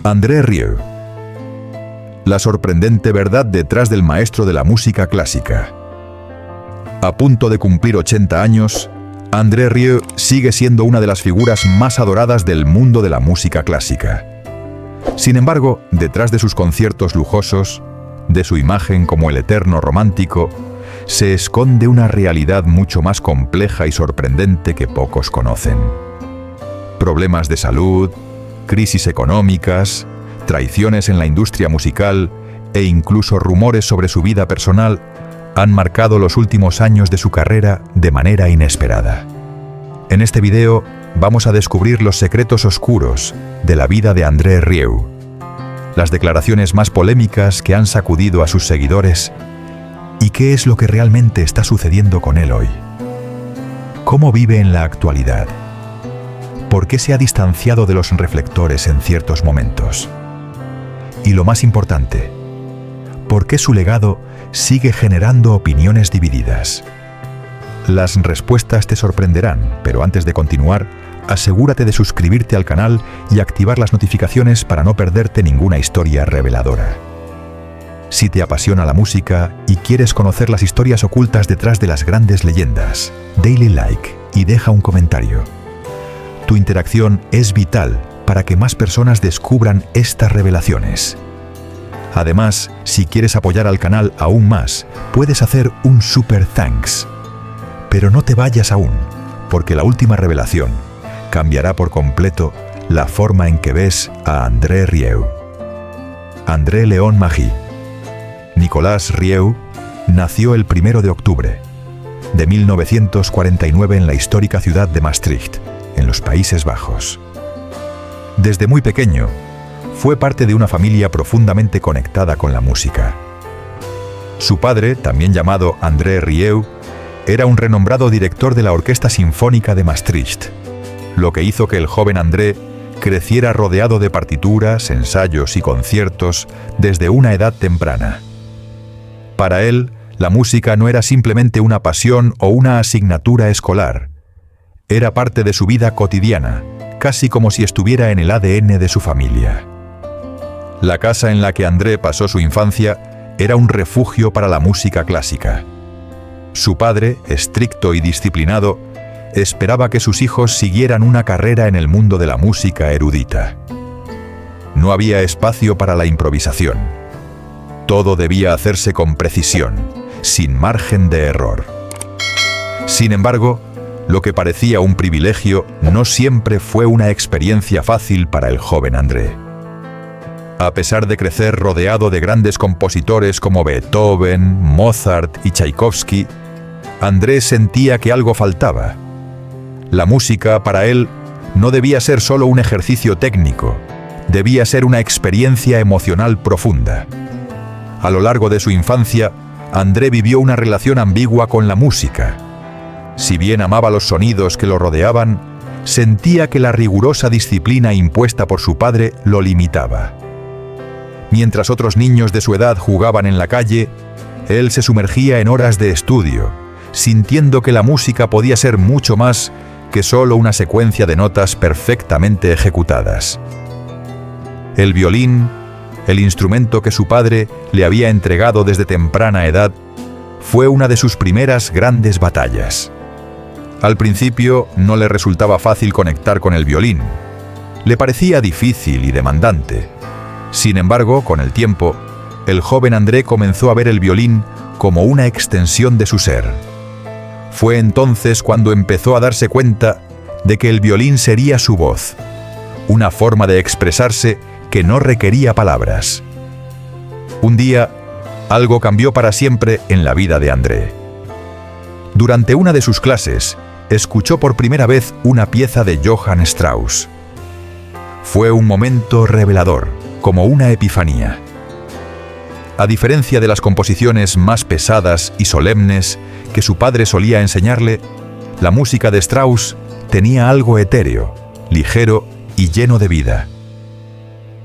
André Rieu. La sorprendente verdad detrás del maestro de la música clásica. A punto de cumplir 80 años, André Rieu sigue siendo una de las figuras más adoradas del mundo de la música clásica. Sin embargo, detrás de sus conciertos lujosos, de su imagen como el eterno romántico, se esconde una realidad mucho más compleja y sorprendente que pocos conocen. Problemas de salud, crisis económicas, traiciones en la industria musical e incluso rumores sobre su vida personal han marcado los últimos años de su carrera de manera inesperada. En este video vamos a descubrir los secretos oscuros de la vida de André Rieu, las declaraciones más polémicas que han sacudido a sus seguidores y qué es lo que realmente está sucediendo con él hoy. ¿Cómo vive en la actualidad? ¿Por qué se ha distanciado de los reflectores en ciertos momentos? Y lo más importante, ¿por qué su legado sigue generando opiniones divididas? Las respuestas te sorprenderán, pero antes de continuar, asegúrate de suscribirte al canal y activar las notificaciones para no perderte ninguna historia reveladora. Si te apasiona la música y quieres conocer las historias ocultas detrás de las grandes leyendas, dale like y deja un comentario. Tu interacción es vital para que más personas descubran estas revelaciones. Además, si quieres apoyar al canal aún más, puedes hacer un super thanks. Pero no te vayas aún, porque la última revelación cambiará por completo la forma en que ves a André Rieu. André Léon Magie. Nicolas Rieu nació el 1 de octubre de 1949 en la histórica ciudad de Maastricht, en los Países Bajos. Desde muy pequeño, fue parte de una familia profundamente conectada con la música. Su padre, también llamado André Rieu, era un renombrado director de la Orquesta Sinfónica de Maastricht, lo que hizo que el joven André creciera rodeado de partituras, ensayos y conciertos desde una edad temprana. Para él, la música no era simplemente una pasión o una asignatura escolar. Era parte de su vida cotidiana, casi como si estuviera en el ADN de su familia. La casa en la que André pasó su infancia era un refugio para la música clásica. Su padre, estricto y disciplinado, esperaba que sus hijos siguieran una carrera en el mundo de la música erudita. No había espacio para la improvisación. Todo debía hacerse con precisión, sin margen de error. Sin embargo, lo que parecía un privilegio no siempre fue una experiencia fácil para el joven André. A pesar de crecer rodeado de grandes compositores como Beethoven, Mozart y Tchaikovsky, André sentía que algo faltaba. La música, para él, no debía ser solo un ejercicio técnico, debía ser una experiencia emocional profunda. A lo largo de su infancia, André vivió una relación ambigua con la música. Si bien amaba los sonidos que lo rodeaban, sentía que la rigurosa disciplina impuesta por su padre lo limitaba. Mientras otros niños de su edad jugaban en la calle, él se sumergía en horas de estudio, sintiendo que la música podía ser mucho más que solo una secuencia de notas perfectamente ejecutadas. El violín, el instrumento que su padre le había entregado desde temprana edad, fue una de sus primeras grandes batallas. Al principio no le resultaba fácil conectar con el violín. Le parecía difícil y demandante. Sin embargo, con el tiempo, el joven André comenzó a ver el violín como una extensión de su ser. Fue entonces cuando empezó a darse cuenta de que el violín sería su voz, una forma de expresarse que no requería palabras. Un día, algo cambió para siempre en la vida de André. Durante una de sus clases, escuchó por primera vez una pieza de Johann Strauss. Fue un momento revelador, como una epifanía. A diferencia de las composiciones más pesadas y solemnes que su padre solía enseñarle, la música de Strauss tenía algo etéreo, ligero y lleno de vida.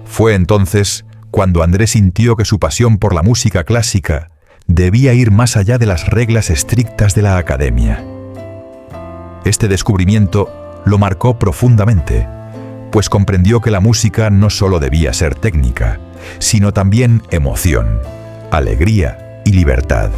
Fue entonces cuando André sintió que su pasión por la música clásica debía ir más allá de las reglas estrictas de la academia. Este descubrimiento lo marcó profundamente, pues comprendió que la música no solo debía ser técnica, sino también emoción, alegría y libertad.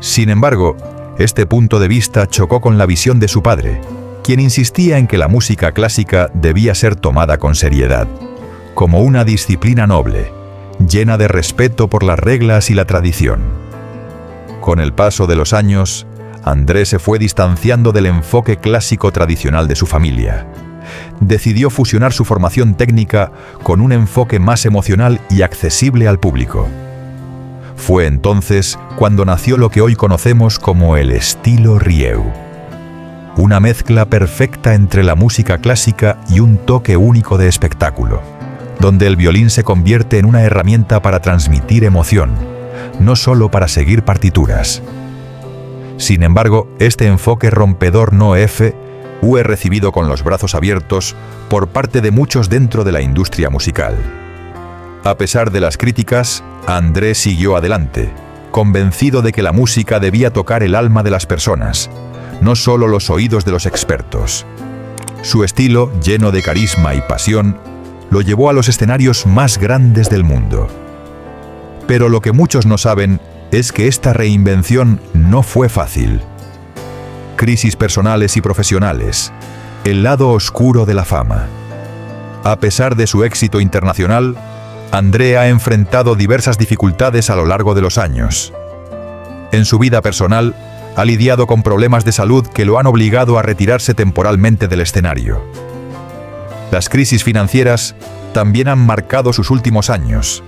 Sin embargo, este punto de vista chocó con la visión de su padre, quien insistía en que la música clásica debía ser tomada con seriedad, como una disciplina noble, llena de respeto por las reglas y la tradición. Con el paso de los años, André se fue distanciando del enfoque clásico tradicional de su familia. Decidió fusionar su formación técnica con un enfoque más emocional y accesible al público. Fue entonces cuando nació lo que hoy conocemos como el estilo Rieu. Una mezcla perfecta entre la música clásica y un toque único de espectáculo, donde el violín se convierte en una herramienta para transmitir emoción, no solo para seguir partituras. Sin embargo, este enfoque rompedor no fue recibido con los brazos abiertos por parte de muchos dentro de la industria musical. A pesar de las críticas, André siguió adelante, convencido de que la música debía tocar el alma de las personas, no solo los oídos de los expertos. Su estilo, lleno de carisma y pasión, lo llevó a los escenarios más grandes del mundo. Pero lo que muchos no saben es que esta reinvención no fue fácil. Crisis personales y profesionales, el lado oscuro de la fama. A pesar de su éxito internacional, André ha enfrentado diversas dificultades a lo largo de los años. En su vida personal, ha lidiado con problemas de salud que lo han obligado a retirarse temporalmente del escenario. Las crisis financieras también han marcado sus últimos años.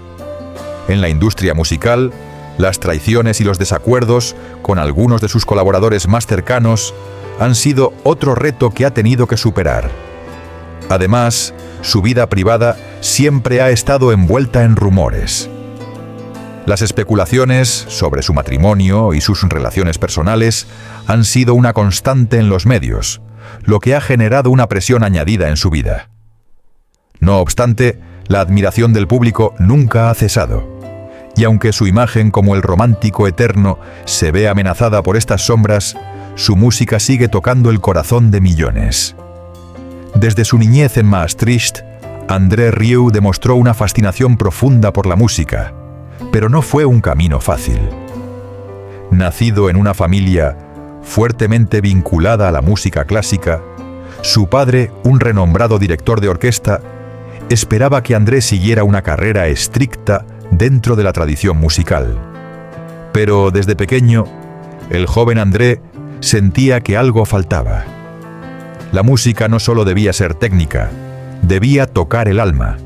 En la industria musical, las traiciones y los desacuerdos con algunos de sus colaboradores más cercanos han sido otro reto que ha tenido que superar. Además, su vida privada siempre ha estado envuelta en rumores. Las especulaciones sobre su matrimonio y sus relaciones personales han sido una constante en los medios, lo que ha generado una presión añadida en su vida. No obstante, la admiración del público nunca ha cesado. Y aunque su imagen como el romántico eterno se ve amenazada por estas sombras, su música sigue tocando el corazón de millones. Desde su niñez en Maastricht, André Rieu demostró una fascinación profunda por la música, pero no fue un camino fácil. Nacido en una familia fuertemente vinculada a la música clásica, su padre, un renombrado director de orquesta, esperaba que André siguiera una carrera estricta dentro de la tradición musical. Pero desde pequeño, el joven André sentía que algo faltaba. La música no solo debía ser técnica, debía tocar el alma,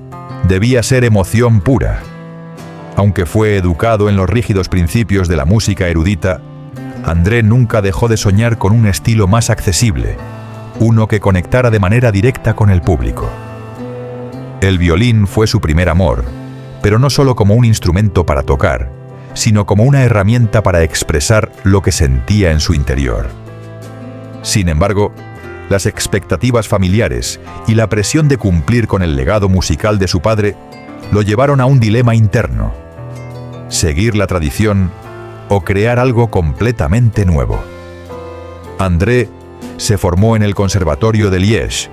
debía ser emoción pura. Aunque fue educado en los rígidos principios de la música erudita, André nunca dejó de soñar con un estilo más accesible, uno que conectara de manera directa con el público. El violín fue su primer amor, pero no solo como un instrumento para tocar, sino como una herramienta para expresar lo que sentía en su interior. Sin embargo, las expectativas familiares y la presión de cumplir con el legado musical de su padre lo llevaron a un dilema interno: seguir la tradición o crear algo completamente nuevo. André se formó en el Conservatorio de Liège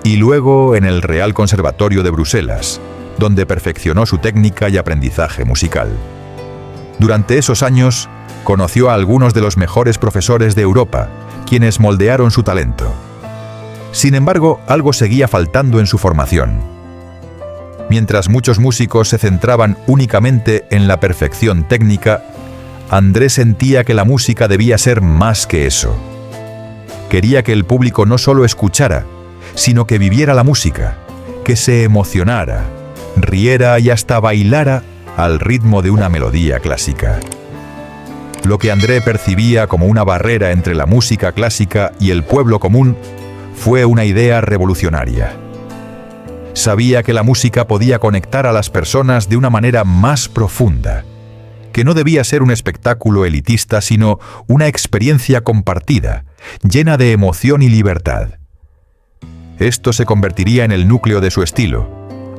y luego en el Real Conservatorio de Bruselas, donde perfeccionó su técnica y aprendizaje musical. Durante esos años, conoció a algunos de los mejores profesores de Europa, quienes moldearon su talento. Sin embargo, algo seguía faltando en su formación. Mientras muchos músicos se centraban únicamente en la perfección técnica, André sentía que la música debía ser más que eso. Quería que el público no solo escuchara, sino que viviera la música, que se emocionara, riera y hasta bailara al ritmo de una melodía clásica. Lo que André percibía como una barrera entre la música clásica y el pueblo común fue una idea revolucionaria. Sabía que la música podía conectar a las personas de una manera más profunda, que no debía ser un espectáculo elitista, sino una experiencia compartida, llena de emoción y libertad. Esto se convertiría en el núcleo de su estilo,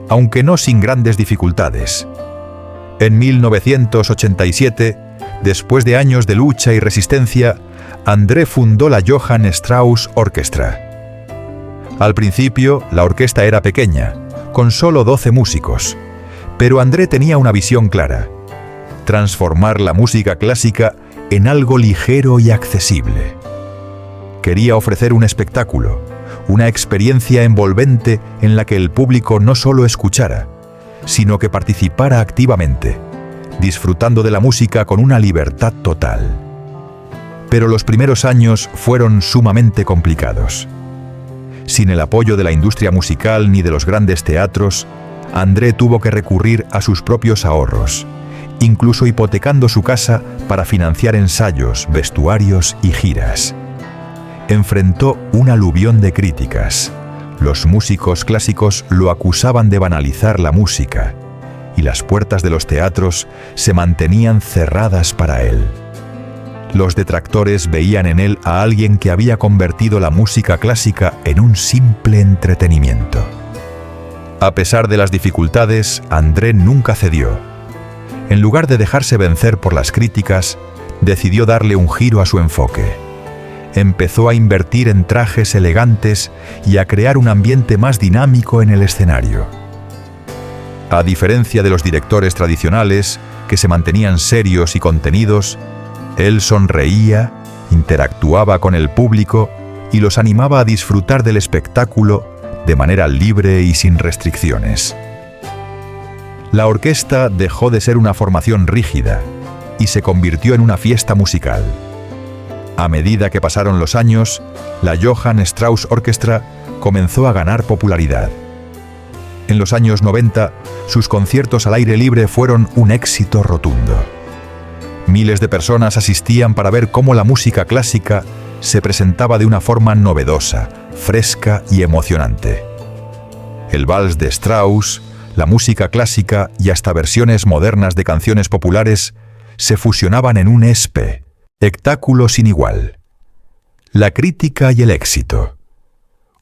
aunque no sin grandes dificultades. En 1987, después de años de lucha y resistencia, André fundó la Johann Strauss Orchestra. Al principio, la orquesta era pequeña, con solo 12 músicos, pero André tenía una visión clara: transformar la música clásica en algo ligero y accesible. Quería ofrecer un espectáculo, una experiencia envolvente en la que el público no solo escuchara, sino que participara activamente, disfrutando de la música con una libertad total. Pero los primeros años fueron sumamente complicados. Sin el apoyo de la industria musical ni de los grandes teatros, André tuvo que recurrir a sus propios ahorros, incluso hipotecando su casa para financiar ensayos, vestuarios y giras. Enfrentó un aluvión de críticas. Los músicos clásicos lo acusaban de banalizar la música, y las puertas de los teatros se mantenían cerradas para él. Los detractores veían en él a alguien que había convertido la música clásica en un simple entretenimiento. A pesar de las dificultades, André nunca cedió. En lugar de dejarse vencer por las críticas, decidió darle un giro a su enfoque. Empezó a invertir en trajes elegantes y a crear un ambiente más dinámico en el escenario. A diferencia de los directores tradicionales, que se mantenían serios y contenidos, él sonreía, interactuaba con el público y los animaba a disfrutar del espectáculo de manera libre y sin restricciones. La orquesta dejó de ser una formación rígida y se convirtió en una fiesta musical. A medida que pasaron los años, la Johann Strauss Orchestra comenzó a ganar popularidad. En los años 90, sus conciertos al aire libre fueron un éxito rotundo. Miles de personas asistían para ver cómo la música clásica se presentaba de una forma novedosa, fresca y emocionante. El vals de Strauss, la música clásica y hasta versiones modernas de canciones populares se fusionaban en un espectáculo sin igual. La crítica y el éxito.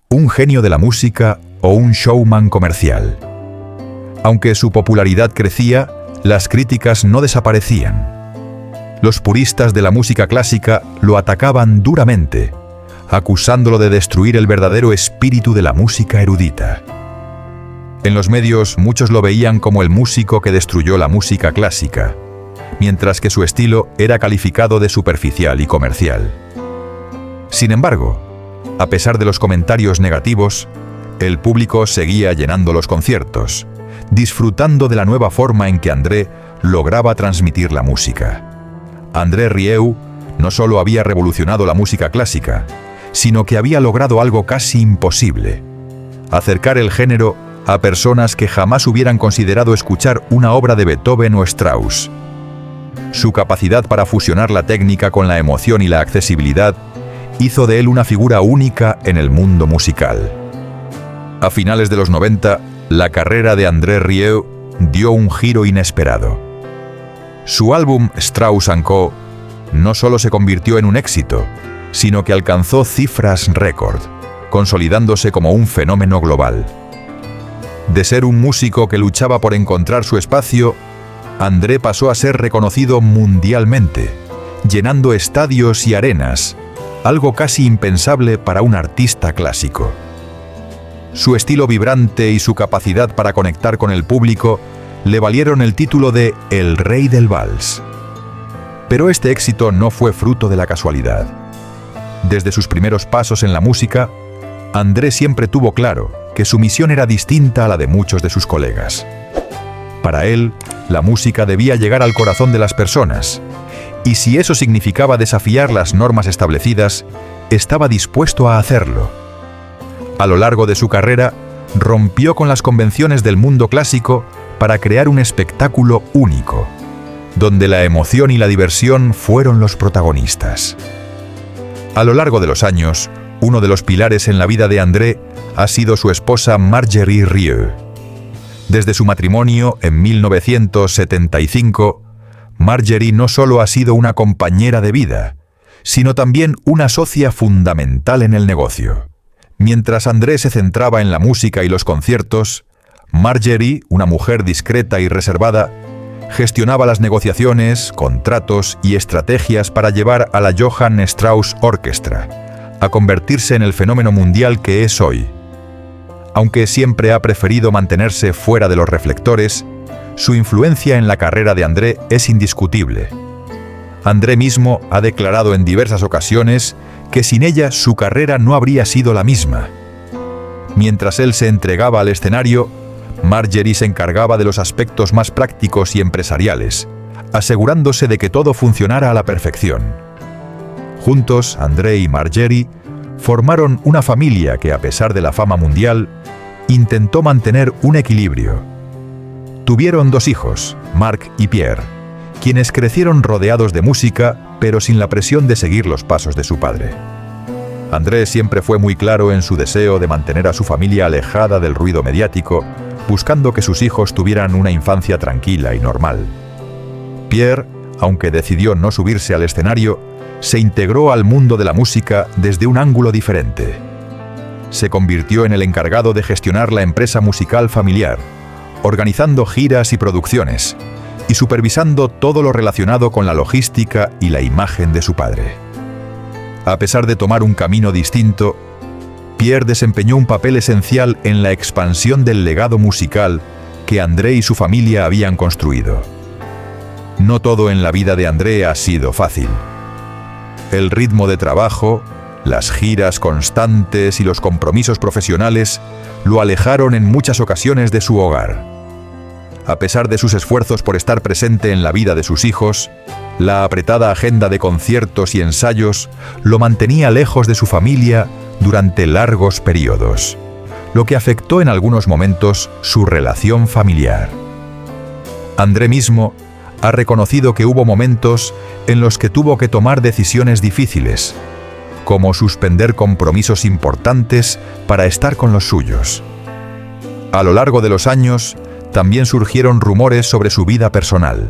Un genio de la música o un showman comercial. Aunque su popularidad crecía, las críticas no desaparecían. Los puristas de la música clásica lo atacaban duramente, acusándolo de destruir el verdadero espíritu de la música erudita. En los medios, muchos lo veían como el músico que destruyó la música clásica, mientras que su estilo era calificado de superficial y comercial. Sin embargo, a pesar de los comentarios negativos, el público seguía llenando los conciertos, disfrutando de la nueva forma en que André lograba transmitir la música. André Rieu no solo había revolucionado la música clásica, sino que había logrado algo casi imposible: acercar el género a personas que jamás hubieran considerado escuchar una obra de Beethoven o Strauss. Su capacidad para fusionar la técnica con la emoción y la accesibilidad hizo de él una figura única en el mundo musical. A finales de los 90, la carrera de André Rieu dio un giro inesperado. Su álbum Strauss & Co. no solo se convirtió en un éxito, sino que alcanzó cifras récord, consolidándose como un fenómeno global. De ser un músico que luchaba por encontrar su espacio, André pasó a ser reconocido mundialmente, llenando estadios y arenas, algo casi impensable para un artista clásico. Su estilo vibrante y su capacidad para conectar con el público le valieron el título de El Rey del Vals. Pero este éxito no fue fruto de la casualidad. Desde sus primeros pasos en la música, André siempre tuvo claro que su misión era distinta a la de muchos de sus colegas. Para él, la música debía llegar al corazón de las personas, y si eso significaba desafiar las normas establecidas, estaba dispuesto a hacerlo. A lo largo de su carrera, rompió con las convenciones del mundo clásico para crear un espectáculo único, donde la emoción y la diversión fueron los protagonistas. A lo largo de los años, uno de los pilares en la vida de André ha sido su esposa Marjorie Rieu. Desde su matrimonio en 1975, Marjorie no solo ha sido una compañera de vida, sino también una socia fundamental en el negocio. Mientras André se centraba en la música y los conciertos, Marjorie, una mujer discreta y reservada, gestionaba las negociaciones, contratos y estrategias para llevar a la Johann Strauss Orchestra a convertirse en el fenómeno mundial que es hoy, Aunque siempre ha preferido mantenerse fuera de los reflectores, su influencia en la carrera de André es indiscutible. André mismo ha declarado en diversas ocasiones que sin ella su carrera no habría sido la misma. Mientras él se entregaba al escenario, Margery se encargaba de los aspectos más prácticos y empresariales, asegurándose de que todo funcionara a la perfección. Juntos, André y Margery formaron una familia que, a pesar de la fama mundial, intentó mantener un equilibrio. Tuvieron 2 hijos, Marc y Pierre, quienes crecieron rodeados de música, pero sin la presión de seguir los pasos de su padre. André siempre fue muy claro en su deseo de mantener a su familia alejada del ruido mediático, buscando que sus hijos tuvieran una infancia tranquila y normal. Pierre, aunque decidió no subirse al escenario, se integró al mundo de la música desde un ángulo diferente. Se convirtió en el encargado de gestionar la empresa musical familiar, organizando giras y producciones, y supervisando todo lo relacionado con la logística y la imagen de su padre. A pesar de tomar un camino distinto, Pierre desempeñó un papel esencial en la expansión del legado musical que André y su familia habían construido. No todo en la vida de André ha sido fácil. El ritmo de trabajo, las giras constantes y los compromisos profesionales lo alejaron en muchas ocasiones de su hogar. A pesar de sus esfuerzos por estar presente en la vida de sus hijos, la apretada agenda de conciertos y ensayos lo mantenía lejos de su familia durante largos periodos, lo que afectó en algunos momentos su relación familiar. André mismo ha reconocido que hubo momentos en los que tuvo que tomar decisiones difíciles, como suspender compromisos importantes para estar con los suyos. A lo largo de los años, también surgieron rumores sobre su vida personal.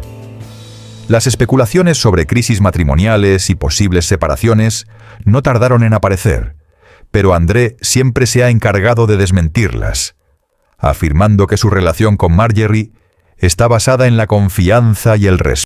Las especulaciones sobre crisis matrimoniales y posibles separaciones no tardaron en aparecer, pero André siempre se ha encargado de desmentirlas, afirmando que su relación con Margery está basada en la confianza y el respeto.